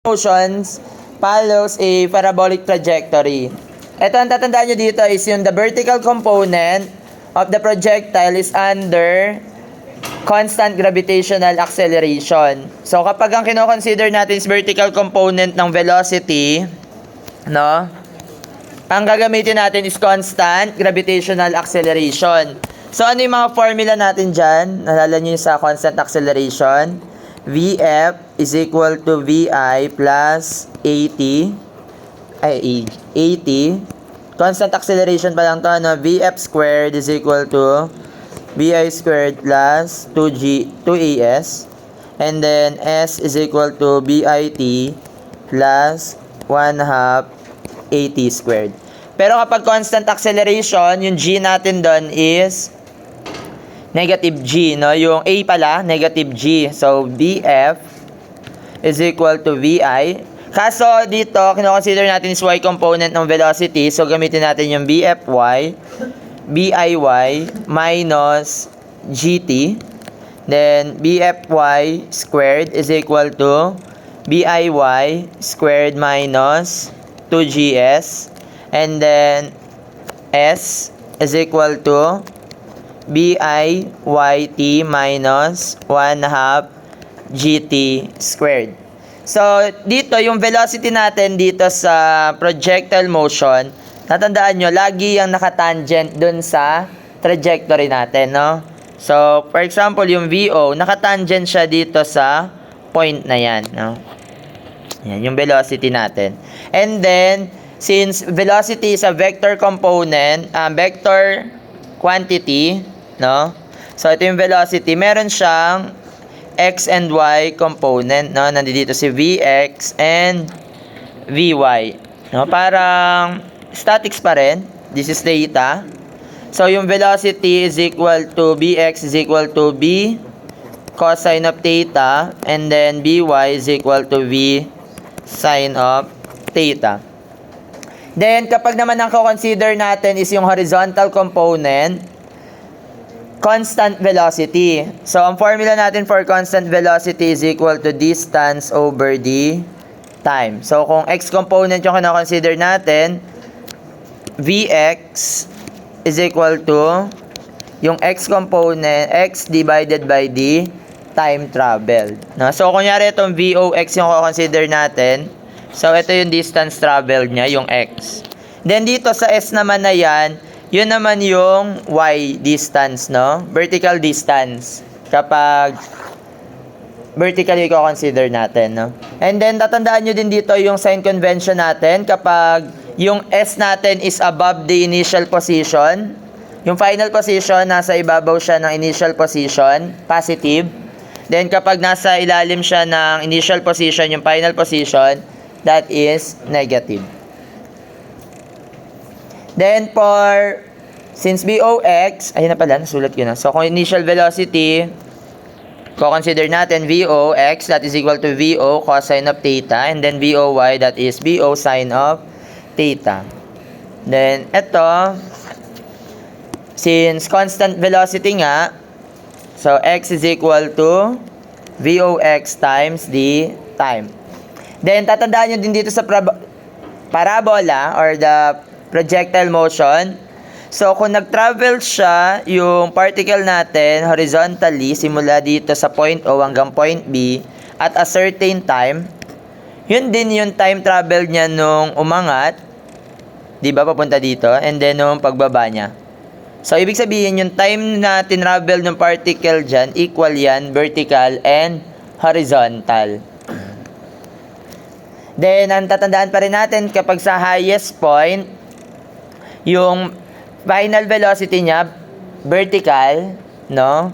motions follows a parabolic trajectory. Ito ang tatandaan nyo dito is yung the vertical component of the projectile is under constant gravitational acceleration. So kapag ang kino-consider natin is vertical component ng velocity, no? Ang gagamitin natin is constant gravitational acceleration. So ano yung mga formula natin dyan? Nalala nyo yung sa constant acceleration? Vf is equal to Vi plus 80. Constant acceleration pa lang to, no? Vf squared is equal to Vi squared plus 2as. And then S is equal to Bit plus 1/2 AT squared. Pero kapag constant acceleration, yung G natin doon is negative G, no? Yung A pala, negative G. So, Bf is equal to Vi. Kaso, dito, kino-consider natin is Y component ng velocity. So, gamitin natin yung Bfy, Biy, minus Gt. Then, Bfy squared is equal to Biy squared minus 2gs. And then, S is equal to Biyt minus 1/2 Gt squared. So, dito, yung velocity natin dito sa projectile motion, natandaan nyo, lagi yung nakatangent dun sa trajectory natin, no? So, for example, yung VO, nakatangent siya dito sa point na yan, no? Yan, yung velocity natin. And then, since velocity is a vector component, vector quantity, no? So, ito yung velocity. Meron siyang x and y component, no? Nandito si Vx and Vy. No? Parang statics pa rin. This is theta. So, yung velocity is equal to Bx is equal to B cosine of theta. And then, By is equal to V sine of theta. Then, kapag naman ang consider natin is yung horizontal component, constant velocity. So, ang formula natin for constant velocity is equal to distance over the time. So, kung x component yung kino-consider natin, Vx is equal to yung x component, x divided by the time traveled. No? So, kunyari itong Vox yung consider natin. So, ito yung distance traveled niya, yung x. Then, dito sa s naman na yan, yun naman yung y distance, no? Vertical distance. Kapag vertically i-consider natin, no? And then, tatandaan nyo din dito yung sign convention natin. Kapag yung s natin is above the initial position, yung final position, nasa ibabaw siya ng initial position, positive. Then, kapag nasa ilalim siya ng initial position, yung final position, that is negative. Then, since Vox, ayun na pala, nasulat ko na. So, kung initial velocity, consider natin Vox, that is equal to Vo cosine of theta, and then Voy, that is Vo sine of theta. Then, ito, since constant velocity nga, so, x is equal to Vox times the time. Then, tatandaan nyo din dito sa parabola or the projectile motion. So, kung nag-travel siya, yung particle natin horizontally, simula dito sa point O hanggang point B, at a certain time, yun din yung time travel niya nung umangat, di ba, papunta dito, and then nung pagbaba niya. So, ibig sabihin, yung time na tinravel ng particle dyan, equal yan, vertical and horizontal. Then, ang tatandaan pa rin natin, kapag sa highest point, yung final velocity niya, vertical, no?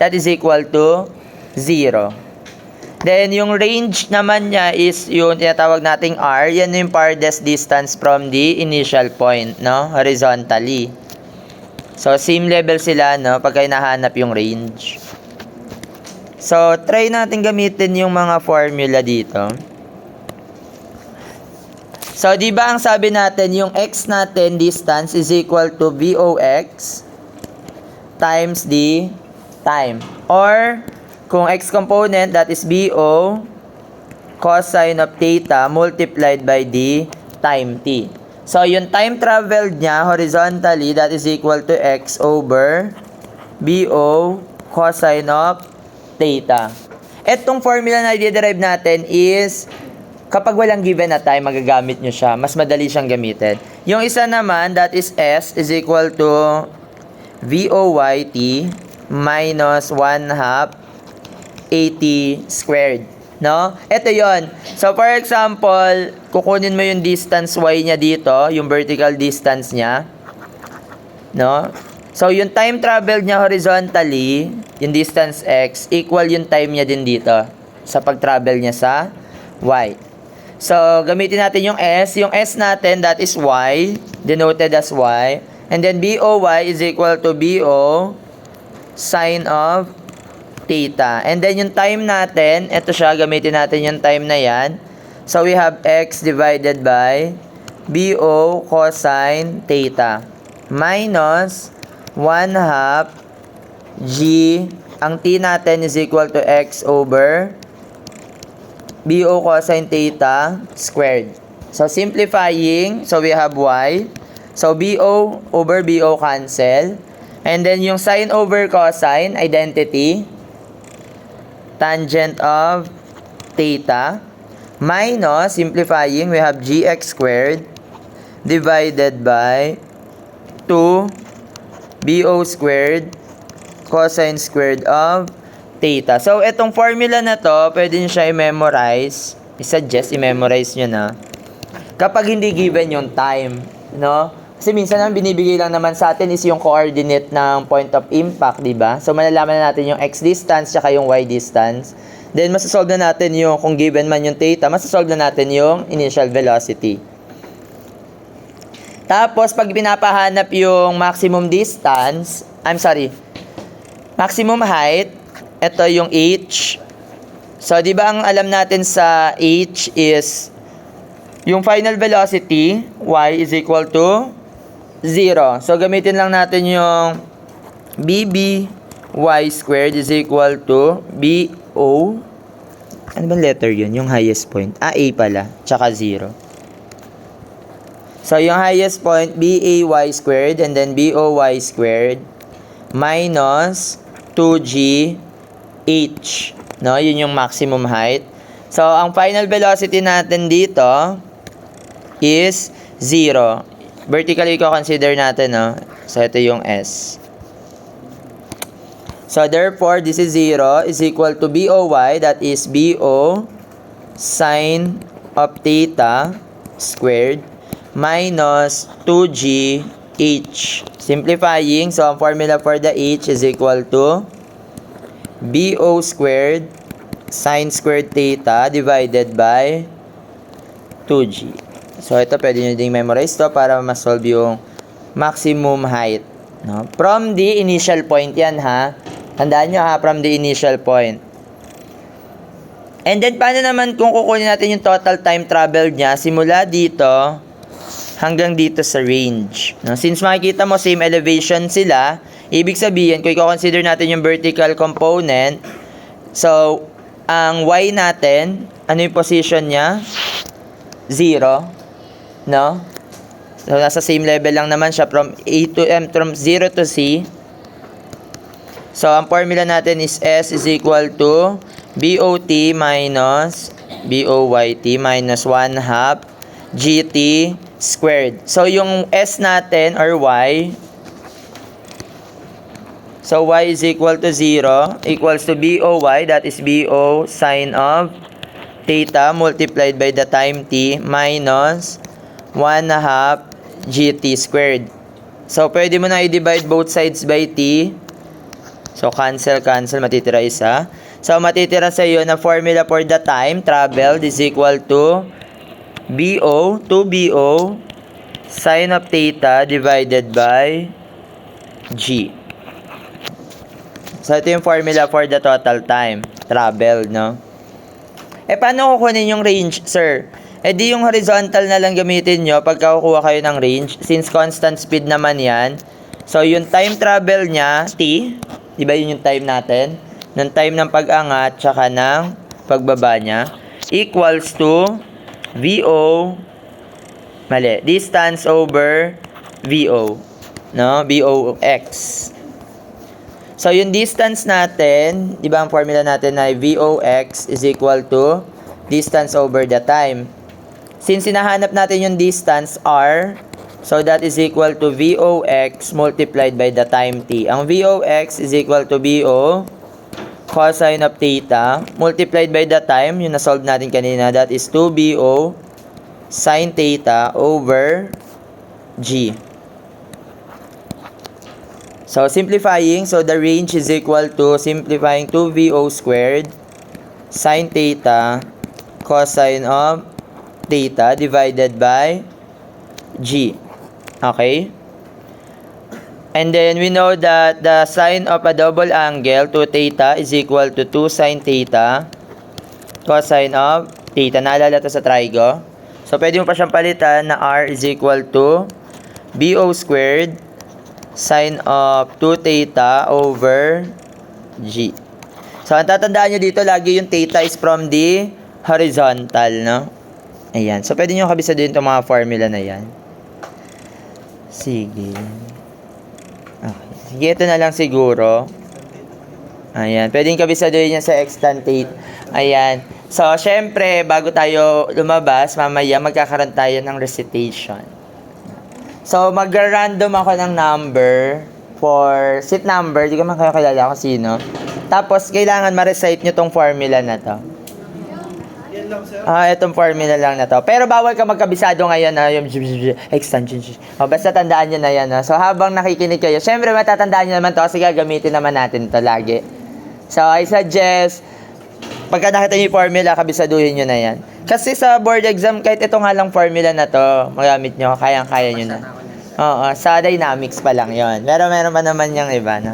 That is equal to 0. Then, yung range naman niya is yung tinatawag nating R. Yan yung farthest distance from the initial point, no? Horizontally. So, same level sila, no? Pagka hinahanap yung range. So, try natin gamitin yung mga formula dito. So, di ba ang sabi natin, yung x natin, distance, is equal to Vox times the time. Or, kung x component, that is Bo cosine of theta multiplied by the time t. So, yung time traveled niya horizontally, that is equal to x over BO cosine of theta. Etong formula na i-derive natin is kapag walang given na time, magagamit nyo siya. Mas madali siyang gamitin. Yung isa naman, that is S is equal to VOYT minus 1/2 AT squared. No? Ito yon. So, for example, kukunin mo yung distance y niya dito, yung vertical distance niya. No? So, yung time travel niya horizontally, yung distance x, equal yung time niya din dito sa pag-travel niya sa y. So, gamitin natin yung s. Yung s natin, that is y, denoted as y. And then, BOY is equal to BO sine of theta. And then, yung time natin, ito siya, gamitin natin yung time na yan. So, we have x divided by BO cosine theta minus 1/2 g, ang t natin is equal to x over BO cosine theta squared. So, simplifying, so we have y. So, BO over BO cancel. And then, yung sine over cosine, identity, tangent of theta, minus, simplifying, we have gx squared divided by 2 BO squared cosine squared of theta. So, itong formula na to, pwede nyo siya i-memorize. I-suggest, i-memorize nyo na. Kapag hindi given yung time, no? Kasi minsan ang binibigay lang naman sa atin is yung coordinate ng point of impact, di ba? So, malalaman na natin yung x distance tsaka yung y distance. Then, masasolve na natin yung, kung given man yung theta, masasolve na natin yung initial velocity. Tapos, pag pinapahanap yung maximum distance, maximum height, ito yung h. So, di ba ang alam natin sa h is yung final velocity, y is equal to 0. So, gamitin lang natin yung BB y squared is equal to BO. Ano bang letter yun? Yung highest point. A pala. Tsaka 0. So, yung highest point, BAY squared and then BOY squared minus 2GH. No? Yun yung maximum height. So, ang final velocity natin dito is 0. Vertically ko consider natin, no? So, ito yung S. So, therefore, this is 0 is equal to BOY, that is BO sine of theta squared minus 2GH. Simplifying, so, ang formula for the H is equal to BO squared sine squared theta divided by 2G. So, ito pwede nyo ding memorize to para ma-solve yung maximum height. No? From the initial point yan, ha? Tandaan nyo, ha? From the initial point. And then, paano naman kung kukunin natin yung total time travel niya simula dito hanggang dito sa range? No? Since makikita mo, same elevation sila, ibig sabihin, kung i-consider natin yung vertical component, so, ang y natin, ano yung position niya? 0. No? So, nasa same level lang naman siya from A to M, from 0 to C. So, ang formula natin is S is equal to BOT minus BOYT minus 1/2 GT squared. So, yung S natin or Y, so Y is equal to 0 equals to BOY, that is BO sine of theta multiplied by the time t minus 1/2 GT squared. So, pwede mo na i-divide both sides by t. So, cancel, matitira isa. So, matitira sa iyo na formula for the time traveled is equal to BO, 2BO, sine of theta divided by G. So, ito yung formula for the total time traveled, no? Paano kukunin yung range, sir? Di yung horizontal na lang gamitin nyo pagka kukuha kayo ng range. Since constant speed naman yan. So, yung time travel niya, t. Diba yun yung time natin? Ng time ng pag-angat, tsaka ng pagbaba niya. equals to VO, distance over VO, no? VOX. So, yung distance natin, di ba ang formula natin ay VOX is equal to distance over the time. Since sinahanap natin yung distance R, so that is equal to VOX multiplied by the time T. Ang VOX is equal to VO cosine of theta multiplied by the time, yung na-solve natin kanina, that is 2VO sin theta over G. So, simplifying, so the range is equal to, simplifying 2VO squared sin theta cosine of theta divided by G. Okay? And then, we know that the sine of a double angle to theta is equal to 2 sin theta cosine of theta. Naalala to sa trigo? So, pwede mo pa siyang palitan na R is equal to BO squared sine of 2 theta over G. So, ang tatandaan nyo dito, lagi yung theta is from the horizontal, no? Ayan. So, pwede nyo kabisaduhin itong mga formula na yan. Sige. Okay. Sige, ito na lang siguro. Ayan. Pwede nyo kabisaduhin yan sa extant theta. Ayan. So, syempre, bago tayo lumabas, mamaya magkakaroon tayo ng recitation. So, mag-random ako ng number for seat number. Di ko man kayo kilala kung sino. Tapos, kailangan ma-recite nyo tong formula na to. Yan lang, sir. Itong formula lang na to. Pero bawal ka magkabisado ngayon na yung extension. Basta tandaan nyo na yan. So, habang nakikinig kayo, syempre matatandaan nyo naman to kasi gagamitin naman natin to lagi. So, I suggest, pagka nakita nyo yung formula, kabisaduhin nyo na yan. Kasi sa board exam, kahit ito nga lang formula na to, magamit nyo, kayang-kaya nyo na. Oo, sa dynamics pa lang yon. Pero meron pa naman yung iba, no?